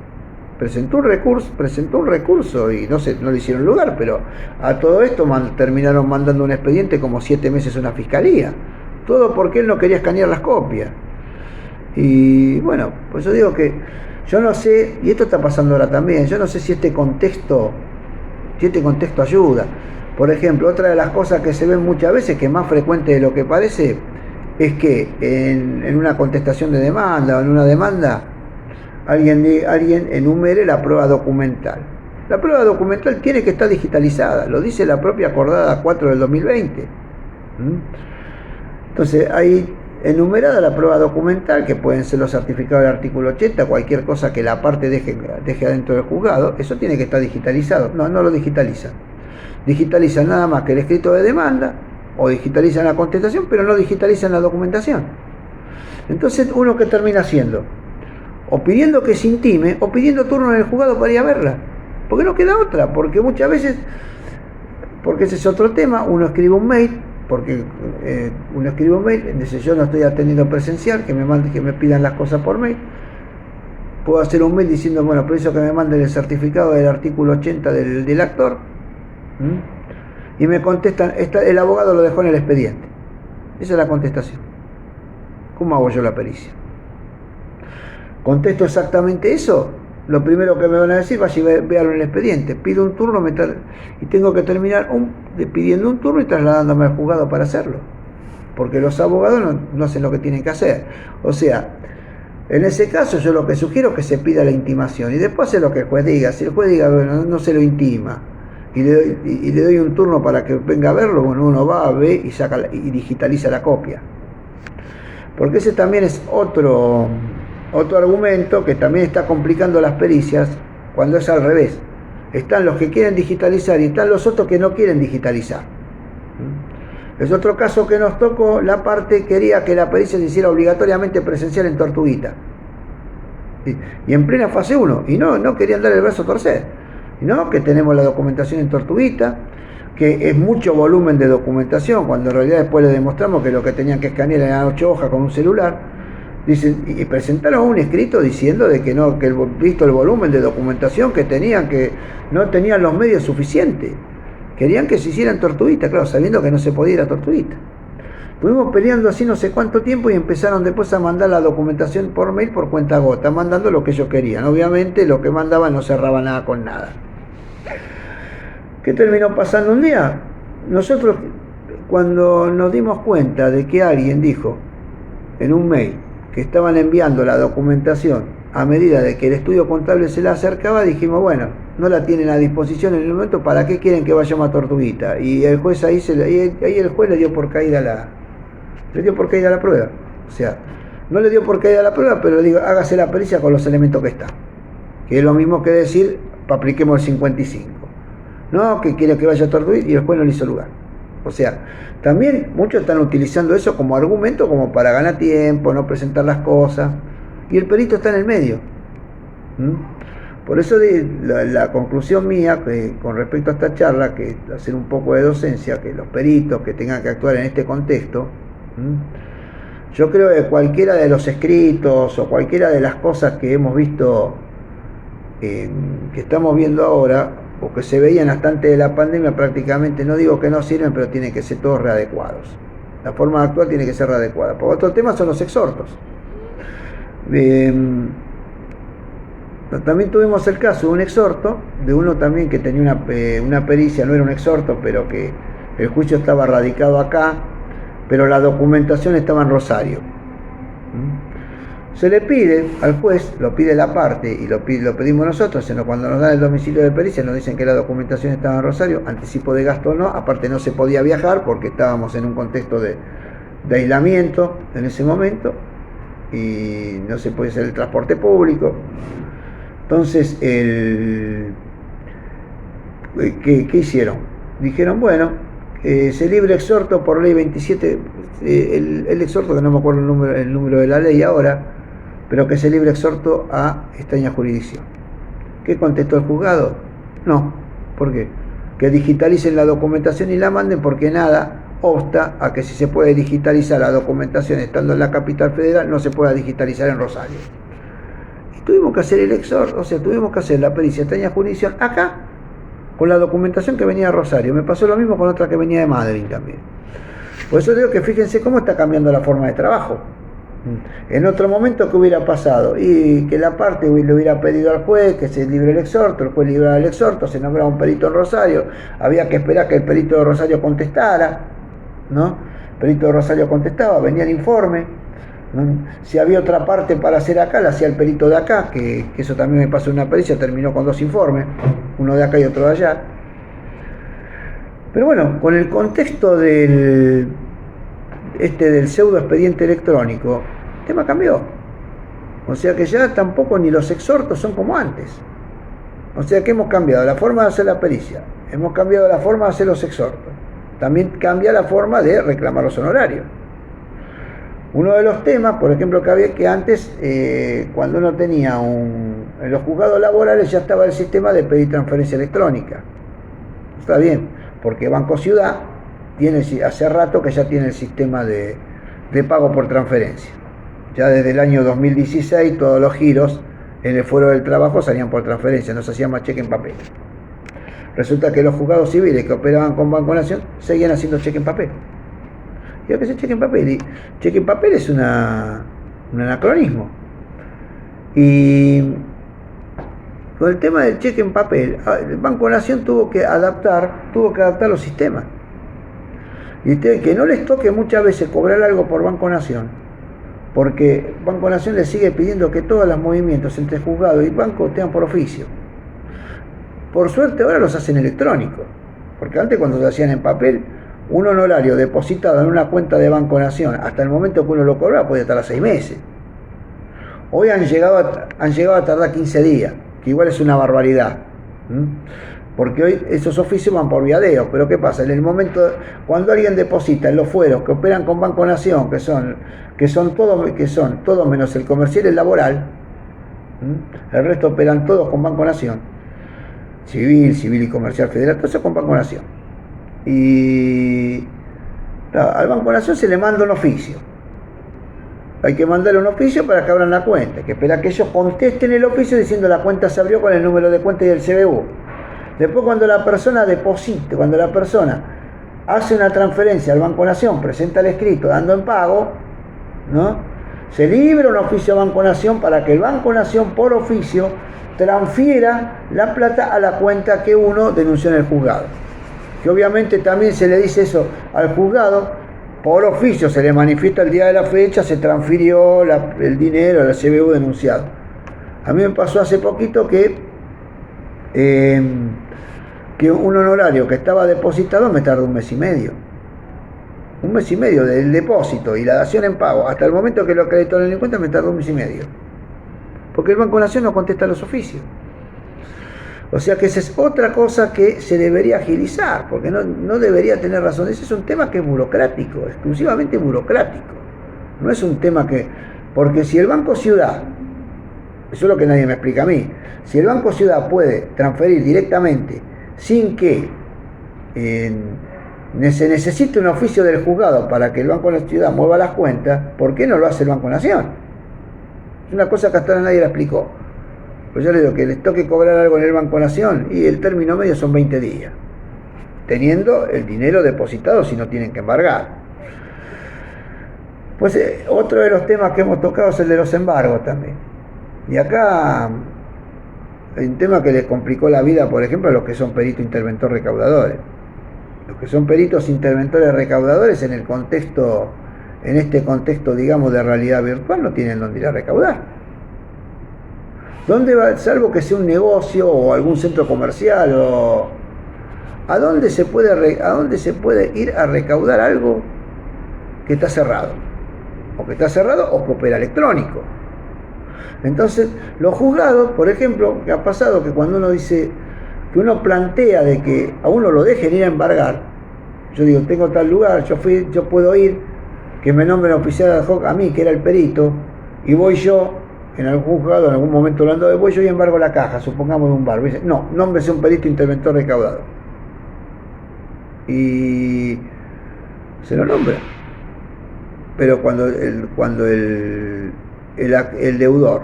Presentó un recurso y no le hicieron lugar, pero a todo esto terminaron mandando un expediente como 7 meses a una fiscalía. Todo porque él no quería escanear las copias. Y bueno, pues yo digo que yo no sé, y esto está pasando ahora también, yo no sé si este contexto ayuda. Por ejemplo, otra de las cosas que se ven muchas veces, que es más frecuente de lo que parece, es que en una contestación de demanda o en una demanda, alguien enumere la prueba documental. La prueba documental tiene que estar digitalizada, lo dice la propia acordada 4 del 2020. Entonces, hay enumerada la prueba documental, que pueden ser los certificados del artículo 80, cualquier cosa que la parte deje adentro del juzgado, eso tiene que estar digitalizado. No lo digitalizan. Digitalizan nada más que el escrito de demanda, o digitalizan la contestación, pero no digitalizan la documentación. Entonces, uno que termina haciendo, o pidiendo que se intime, o pidiendo turno en el juzgado para ir a verla, porque no queda otra, porque muchas veces, porque ese es otro tema, uno escribe un mail, dice yo no estoy atendiendo presencial, que me pidan las cosas por mail. Puedo hacer un mail diciendo, bueno, por eso que me manden el certificado del artículo 80 del actor. Y me contestan, el abogado lo dejó en el expediente. Esa es la contestación. ¿Cómo hago yo la pericia? Contesto exactamente eso. Lo primero que me van a decir, vaya y véalo en el expediente. Pido un turno y tengo que terminar pidiendo un turno y trasladándome al juzgado para hacerlo. Porque los abogados no hacen lo que tienen que hacer. O sea, en ese caso yo lo que sugiero es que se pida la intimación y después hace lo que el juez diga. Si el juez diga, bueno, no se lo intima y le doy un turno para que venga a verlo, bueno, uno va, ve y digitaliza la copia. Porque ese también es otro argumento que también está complicando las pericias cuando es al revés. Están los que quieren digitalizar y están los otros que no quieren digitalizar. Es otro caso que nos tocó, la parte quería que la pericia se hiciera obligatoriamente presencial en Tortuguita. Y en plena fase 1, y no querían dar el brazo a torcer. Y no, que tenemos la documentación en Tortuguita, que es mucho volumen de documentación, cuando en realidad después le demostramos que lo que tenían que escanear eran 8 hojas con un celular. Dicen, y presentaron un escrito diciendo de que no, que visto el volumen de documentación que tenían, que no tenían los medios suficientes. Querían que se hiciera en Tortuguita, claro, sabiendo que no se podía ir a Tortuguita. Estuvimos peleando así no sé cuánto tiempo y empezaron después a mandar la documentación por mail por cuenta gota, mandando lo que ellos querían. Obviamente lo que mandaban no cerraba nada con nada. ¿Qué terminó pasando un día? Nosotros, cuando nos dimos cuenta de que alguien dijo en un mail que estaban enviando la documentación a medida de que el estudio contable se la acercaba, dijimos, bueno, no la tienen a disposición en el momento, ¿para qué quieren que vayamos a Tortuguita? Y el juez ahí el juez le dio por caída la prueba. O sea, no le dio por caída la prueba, pero le digo, hágase la pericia con los elementos que están. Que es lo mismo que decir, apliquemos el 55. No, que quiere que vaya a Tortuguita y el juez no le hizo lugar. O sea, también muchos están utilizando eso como argumento, como para ganar tiempo, no presentar las cosas. Y el perito está en el medio. Por eso la conclusión mía con respecto a esta charla, que hacer un poco de docencia, que los peritos que tengan que actuar en este contexto, yo creo que cualquiera de los escritos o cualquiera de las cosas que hemos visto, que estamos viendo ahora, o que se veían hasta antes de la pandemia, prácticamente, no digo que no sirven, pero tienen que ser todos readecuados. La forma de actuar tiene que ser readecuada. Por otro tema son los exhortos. También tuvimos el caso de un exhorto, de uno también que tenía una pericia, no era un exhorto, pero que el juicio estaba radicado acá, pero la documentación estaba en Rosario. Se le pide al juez, lo pide la parte y lo pedimos nosotros, sino cuando nos dan el domicilio de pericia nos dicen que la documentación estaba en Rosario, anticipo de gasto no, aparte no se podía viajar porque estábamos en un contexto de aislamiento en ese momento y no se podía hacer el transporte público. Entonces, ¿qué hicieron? Dijeron, bueno, se libre exhorto por ley 27, el exhorto, que no me acuerdo el número de la ley ahora, pero que se libre exhorto a extraña jurisdicción. ¿Qué contestó el juzgado? No. ¿Por qué? Que digitalicen la documentación y la manden, porque nada obsta a que si se puede digitalizar la documentación estando en la capital federal, no se pueda digitalizar en Rosario. Y tuvimos que hacer el exhorto, o sea, tuvimos que hacer la pericia extraña jurisdicción acá, con la documentación que venía de Rosario. Me pasó lo mismo con otra que venía de Madrid también. Por eso digo que fíjense cómo está cambiando la forma de trabajo. En otro momento, ¿qué hubiera pasado? Y que la parte le hubiera pedido al juez que se libre el exhorto, el juez libraba el exhorto, se nombraba un perito en Rosario, había que esperar que el perito de Rosario contestara, ¿no? El perito de Rosario contestaba, venía el informe, ¿no? Si había otra parte para hacer acá, la hacía el perito de acá, que eso también me pasó en una pericia, terminó con 2 informes, uno de acá y otro de allá. Pero bueno, con el contexto del pseudo expediente electrónico, el tema cambió. O sea que ya tampoco ni los exhortos son como antes. O sea que hemos cambiado la forma de hacer la pericia, hemos cambiado la forma de hacer los exhortos, también cambia la forma de reclamar los honorarios. Uno de los temas, por ejemplo, que había que antes, cuando uno tenía en los juzgados laborales ya estaba el sistema de pedir transferencia electrónica. Está bien, porque Banco Ciudad hace rato que ya tiene el sistema de pago por transferencia. Ya desde el año 2016 todos los giros en el Fuero del Trabajo salían por transferencia, no se hacía más cheque en papel. Resulta que los juzgados civiles que operaban con Banco Nación seguían haciendo cheque en papel. Y ahora que se cheque en papel, y cheque en papel es un anacronismo. Y con el tema del cheque en papel, el Banco Nación tuvo que adaptar los sistemas. Y que no les toque muchas veces cobrar algo por Banco Nación, porque Banco Nación le sigue pidiendo que todos los movimientos entre juzgado y banco tengan por oficio. Por suerte ahora los hacen electrónicos, porque antes cuando se hacían en papel, un honorario depositado en una cuenta de Banco Nación hasta el momento que uno lo cobraba podía tardar 6 meses. Hoy han llegado a tardar 15 días, que igual es una barbaridad. Porque hoy esos oficios van por viadeo, pero ¿qué pasa? En el momento, cuando alguien deposita en los fueros que operan con Banco Nación, que son todos menos el comercial y el laboral, el resto operan todos con Banco Nación, civil y comercial federal, todo eso con Banco Nación. Y al Banco Nación se le manda un oficio. Hay que mandarle un oficio para que abran la cuenta, hay que esperar que ellos contesten el oficio diciendo la cuenta se abrió con el número de cuenta y el CBU. Después cuando la persona hace una transferencia al Banco Nación, presenta el escrito dando en pago, ¿no? Se libra un oficio a Banco Nación para que el Banco Nación por oficio transfiera la plata a la cuenta que uno denunció en el juzgado. Que obviamente también se le dice eso al juzgado, por oficio se le manifiesta el día de la fecha, se transfirió el dinero al CBU denunciado. A mí me pasó hace poquito que un honorario que estaba depositado me tardó 1 mes y medio. 1 mes y medio del depósito y la dación en pago hasta el momento que lo acreditaron en mi cuenta me tardó 1 mes y medio. Porque el Banco Nación no contesta los oficios. O sea que esa es otra cosa que se debería agilizar, porque no debería tener razón. Ese es un tema que es burocrático, exclusivamente burocrático. No es un tema porque si el Banco Ciudad Eso es lo que nadie me explica a mí. Si el Banco Ciudad puede transferir directamente sin que se necesite un oficio del juzgado para que el Banco de la Ciudad mueva las cuentas, ¿por qué no lo hace el Banco Nación? Es una cosa que hasta ahora nadie la explicó. Pues yo le digo que les toque cobrar algo en el Banco Nación y el término medio son 20 días, teniendo el dinero depositado si no tienen que embargar. Pues otro de los temas que hemos tocado es el de los embargos también. Y acá hay un tema que les complicó la vida, por ejemplo, a los que son peritos interventores recaudadores. Los que son peritos interventores recaudadores en este contexto, digamos, de realidad virtual, no tienen dónde ir a recaudar. ¿Dónde va? Salvo que sea un negocio o algún centro comercial ¿a dónde se puede ir a recaudar algo que está cerrado? O que está cerrado o que opera electrónico. Entonces, los juzgados, por ejemplo, que ha pasado que cuando uno dice, que uno plantea de que a uno lo dejen ir a embargar, yo digo, tengo tal lugar, yo puedo ir, que me nombren oficial ad hoc a mí, que era el perito, y voy yo, en algún juzgado, en algún momento hablando de voy yo y embargo la caja, supongamos de un bar. Dice, no, nómbrese un perito interventor recaudador. Y se lo nombra. Pero cuando el deudor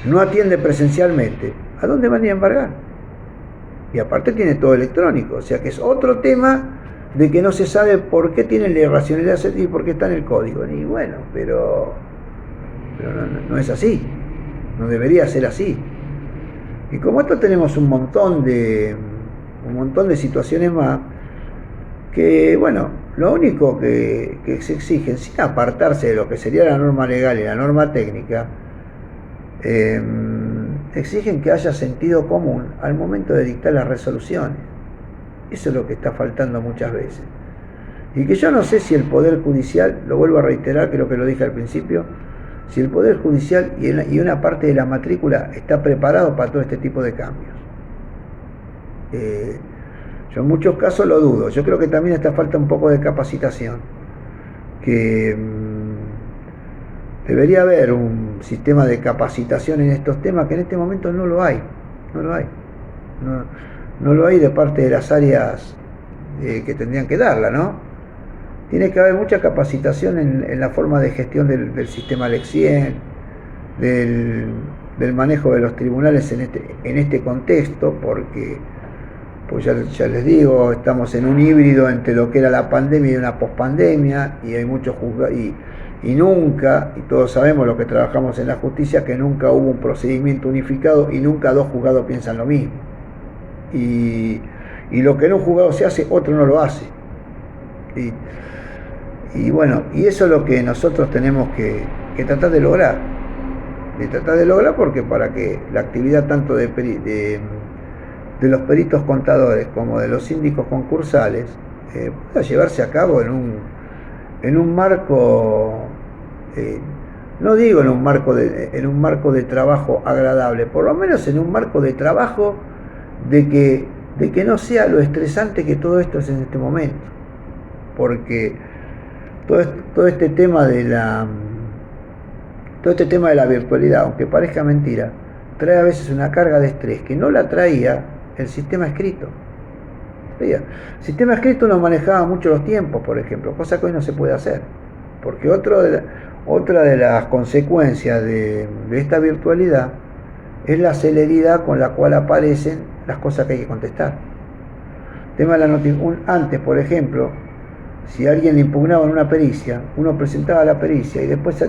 no atiende presencialmente, ¿a dónde van a ir a embargar? Y aparte tiene todo electrónico, o sea que es otro tema de que no se sabe por qué tiene la irracionalidad y por qué está en el código. Y bueno, pero no es así, no debería ser así. Y como esto tenemos un montón de situaciones más, que bueno, lo único que se exigen, sin apartarse de lo que sería la norma legal y la norma técnica, exigen que haya sentido común al momento de dictar las resoluciones. Eso es lo que está faltando muchas veces. Y que yo no sé si el Poder Judicial, lo vuelvo a reiterar, creo que lo dije al principio, si el Poder Judicial y una parte de la matrícula está preparado para todo este tipo de cambios. Yo en muchos casos lo dudo. Yo creo que también está falta un poco de capacitación, que debería haber un sistema de capacitación en estos temas, que en este momento no lo hay. No lo hay de parte de las áreas que tendrían que darla, ¿no? Tiene que haber mucha capacitación en la forma de gestión del sistema Lexien, del manejo de los tribunales en este contexto, porque pues ya les digo, estamos en un híbrido entre lo que era la pandemia y una pospandemia, y hay muchos juzgados, y nunca, y todos sabemos lo que trabajamos en la justicia, que nunca hubo un procedimiento unificado y nunca dos juzgados piensan lo mismo. Y lo que en un juzgado se hace, otro no lo hace. Y bueno, y eso es lo que nosotros tenemos que tratar de lograr. Porque para que la actividad tanto de los peritos contadores como de los síndicos concursales pueda llevarse a cabo en un marco, no digo en un marco de trabajo agradable, por lo menos en un marco de trabajo de que no sea lo estresante que todo esto es en este momento, porque todo este tema de la virtualidad, aunque parezca mentira, trae a veces una carga de estrés que no la traía el sistema escrito. El sistema escrito nos manejaba mucho los tiempos, por ejemplo, cosa que hoy no se puede hacer, porque otra de las consecuencias de esta virtualidad es la celeridad con la cual aparecen las cosas que hay que contestar. Tema de antes, por ejemplo, si a alguien le impugnaban una pericia, uno presentaba la pericia y después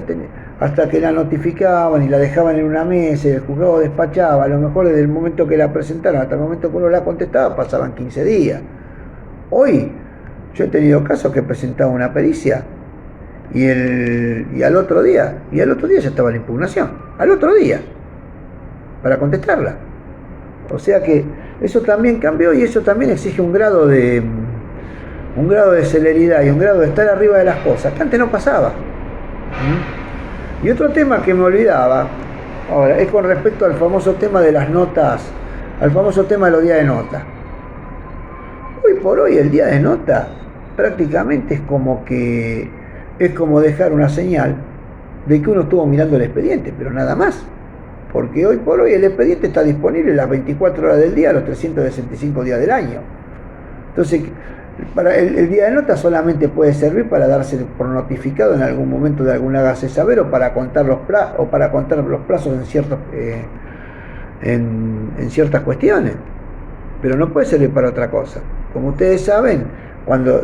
hasta que la notificaban y la dejaban en una mesa y el juzgado despachaba, a lo mejor desde el momento que la presentaron hasta el momento que uno la contestaba pasaban 15 días. Hoy yo he tenido casos que presentaba una pericia y al otro día ya estaba la impugnación, al otro día, para contestarla. O sea que eso también cambió y eso también exige un grado de celeridad y un grado de estar arriba de las cosas, que antes no pasaba. Y otro tema que me olvidaba, ahora, es con respecto al famoso tema de las notas, al famoso tema de los días de nota. Hoy por hoy el día de nota prácticamente es como dejar una señal de que uno estuvo mirando el expediente, pero nada más. porque hoy por hoy el expediente está disponible las 24 horas del día, los 365 días del año. Entonces, para el día de nota solamente puede servir para darse por notificado en algún momento de algún hágase saber, o para contar los plazos en ciertos en ciertas cuestiones, pero no puede servir para otra cosa. Como ustedes saben, cuando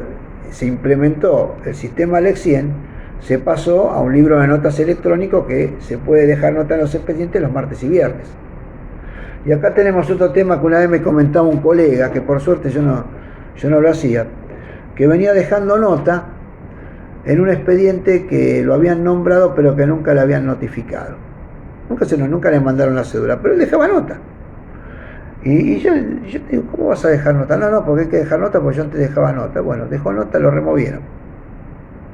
se implementó el sistema LEX 100, se pasó a un libro de notas electrónico que se puede dejar nota en los expedientes los martes y viernes. Y acá tenemos otro tema que una vez me comentaba un colega, que por suerte yo no lo hacía, que venía dejando nota en un expediente que lo habían nombrado pero que nunca le habían notificado. Nunca le mandaron la cédula, pero él dejaba nota. Y yo digo, ¿cómo vas a dejar nota? No, porque hay que dejar nota porque yo antes dejaba nota. Bueno, dejó nota, lo removieron.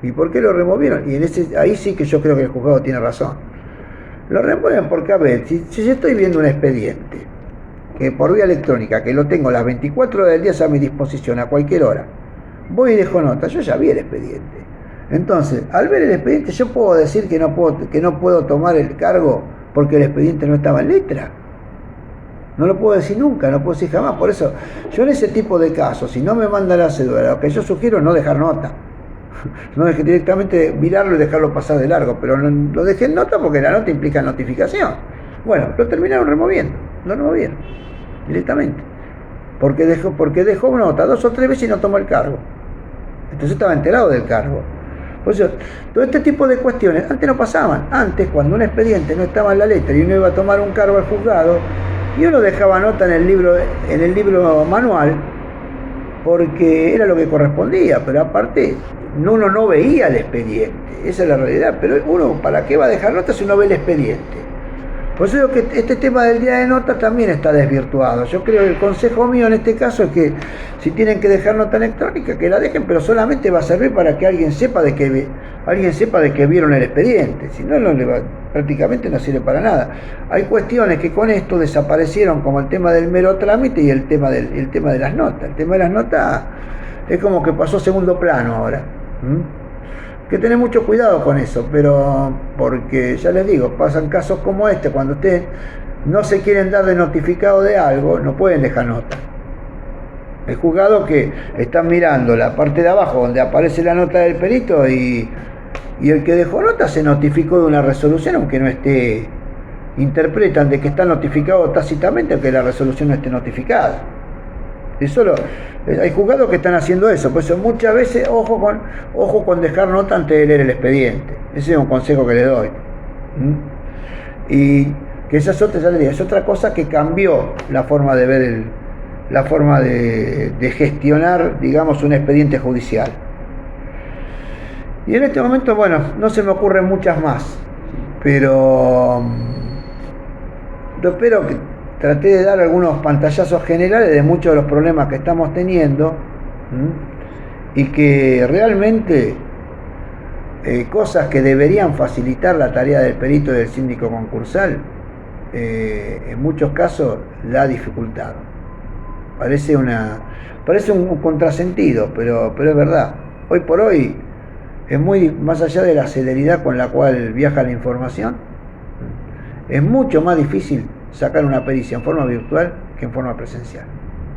¿Y por qué lo removieron? Y ahí sí que yo creo que el juzgado tiene razón. Lo remueven porque, a ver, si yo estoy viendo un expediente que por vía electrónica, que lo tengo las 24 horas del día a mi disposición, a cualquier hora, voy y dejo nota, yo ya vi el expediente. Entonces, al ver el expediente, yo puedo decir que no puedo tomar el cargo porque el expediente no estaba en letra. No lo puedo decir nunca, no puedo decir jamás. Por eso, yo en ese tipo de casos, si no me manda la cédula, lo que yo sugiero es no dejar nota. No deje directamente mirarlo y dejarlo pasar de largo, pero no lo dejé en nota porque la nota implica notificación. Bueno, lo terminaron removiendo, lo removieron directamente. Porque dejó nota 2 o 3 veces y no tomó el cargo. Entonces estaba enterado del cargo. Por eso, todo este tipo de cuestiones antes no pasaban. Antes, cuando un expediente no estaba en la letra y uno iba a tomar un cargo al juzgado, y uno dejaba nota en el libro manual, porque era lo que correspondía, pero aparte uno no veía el expediente, esa es la realidad. Pero uno, ¿para qué va a dejar nota si uno ve el expediente? Por eso digo que este tema del día de nota también está desvirtuado. Yo creo que el consejo mío en este caso es que si tienen que dejar nota electrónica, que la dejen, pero solamente va a servir para que alguien sepa de que vieron el expediente. Si no, prácticamente no sirve para nada. Hay cuestiones que con esto desaparecieron, como el tema del mero trámite y el tema de las notas. El tema de las notas es como que pasó a segundo plano ahora. Que tener mucho cuidado con eso, pero porque ya les digo, pasan casos como este, cuando ustedes no se quieren dar de notificado de algo, no pueden dejar nota. El juzgado que están mirando la parte de abajo donde aparece la nota del perito y el que dejó nota se notificó de una resolución, aunque no esté, interpretan de que está notificado tácitamente aunque la resolución no esté notificada. Hay juzgados que están haciendo eso, por eso muchas veces ojo con dejar nota antes de leer el expediente. Ese es un consejo que le doy. Y que esa es otra cosa que cambió la forma de ver la forma de gestionar, digamos, un expediente judicial. Y en este momento, bueno, no se me ocurren muchas más, pero yo espero que traté de dar algunos pantallazos generales de muchos de los problemas que estamos teniendo, y que realmente cosas que deberían facilitar la tarea del perito y del síndico concursal, en muchos casos la ha dificultado. Parece un contrasentido, pero es verdad. Hoy por hoy es muy más allá de la celeridad con la cual viaja la información, es mucho más difícil sacar una pericia en forma virtual que en forma presencial,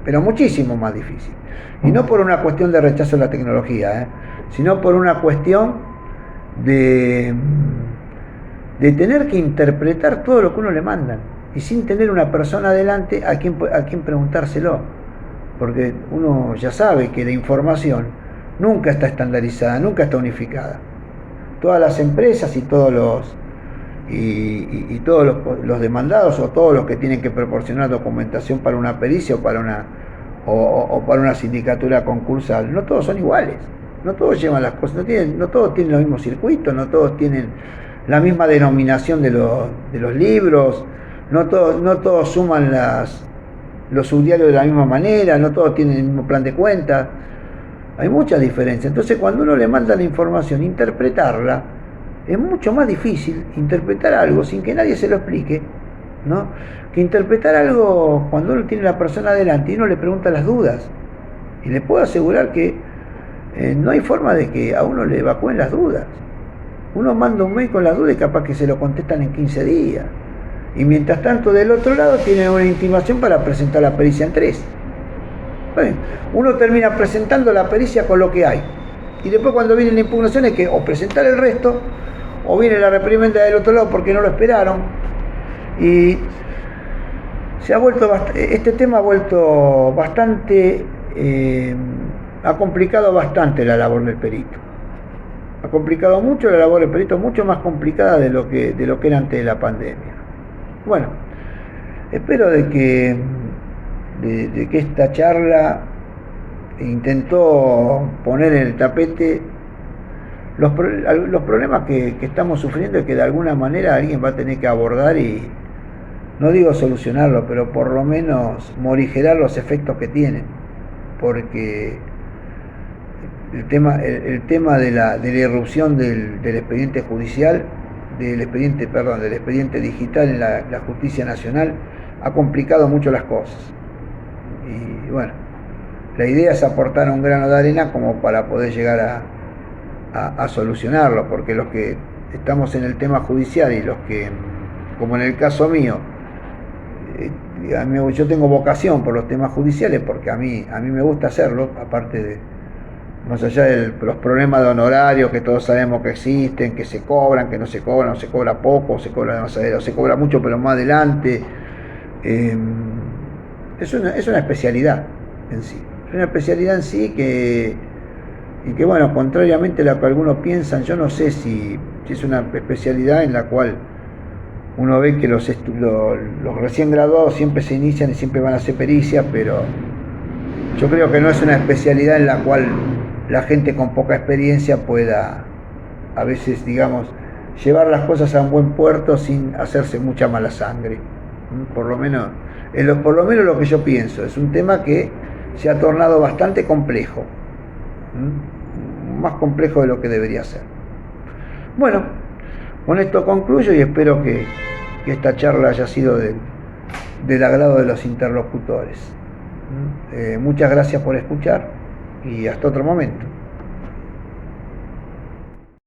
pero muchísimo más difícil, y no por una cuestión de rechazo a la tecnología, sino por una cuestión de tener que interpretar todo lo que uno le mandan y sin tener una persona adelante a quien preguntárselo, porque uno ya sabe que la información nunca está estandarizada, nunca está unificada. Todas las empresas y todos los demandados, o todos los que tienen que proporcionar documentación para una pericia o para una sindicatura concursal, no todos son iguales, no todos llevan las cosas, no todos tienen los mismos circuitos, no todos tienen la misma denominación de los libros, no todos suman los subdiarios de la misma manera, no todos tienen el mismo plan de cuenta. Hay muchas diferencias. Entonces, cuando uno le manda la información, interpretarla es mucho más difícil. Interpretar algo sin que nadie se lo explique, ¿no? Que interpretar algo cuando uno tiene la persona adelante y uno le pregunta las dudas. Y le puedo asegurar que no hay forma de que a uno le evacúen las dudas. Uno manda un mail con las dudas y capaz que se lo contestan en 15 días. Y mientras tanto, del otro lado, tienen una intimación para presentar la pericia en 3. Bueno, uno termina presentando la pericia con lo que hay. Y después, cuando viene la impugnación, es que o presentar el resto, o viene la reprimenda del otro lado porque no lo esperaron. Y se ha vuelto, este tema ha vuelto bastante, ha complicado bastante la labor del perito. Ha complicado mucho la labor del perito, mucho más complicada de lo que era antes de la pandemia. Bueno, espero de que esta charla intentó poner en el tapete los problemas que estamos sufriendo y que de alguna manera alguien va a tener que abordar y, no digo solucionarlo, pero por lo menos morigerar los efectos que tienen, porque el tema de la irrupción del expediente judicial, del expediente digital en la justicia nacional ha complicado mucho las cosas. Y bueno, la idea es aportar un grano de arena como para poder llegar a solucionarlo, porque los que estamos en el tema judicial y los que, como en el caso mío, yo tengo vocación por los temas judiciales porque a mí me gusta hacerlo, aparte de, más allá de los problemas de honorarios que todos sabemos que existen, que se cobran, que no se cobran, o se cobra poco, o se cobra demasiado, o se cobra mucho pero más adelante. Es una especialidad en sí. Es una especialidad en sí que bueno, contrariamente a lo que algunos piensan, yo no sé si es una especialidad en la cual uno ve que los recién graduados siempre se inician y siempre van a hacer pericia, pero yo creo que no es una especialidad en la cual la gente con poca experiencia pueda, a veces, digamos, llevar las cosas a un buen puerto sin hacerse mucha mala sangre. Por lo menos lo que yo pienso. Es un tema que se ha tornado bastante complejo. Más complejo de lo que debería ser. Bueno, con esto concluyo y espero que esta charla haya sido del agrado de los interlocutores. Muchas gracias por escuchar y hasta otro momento.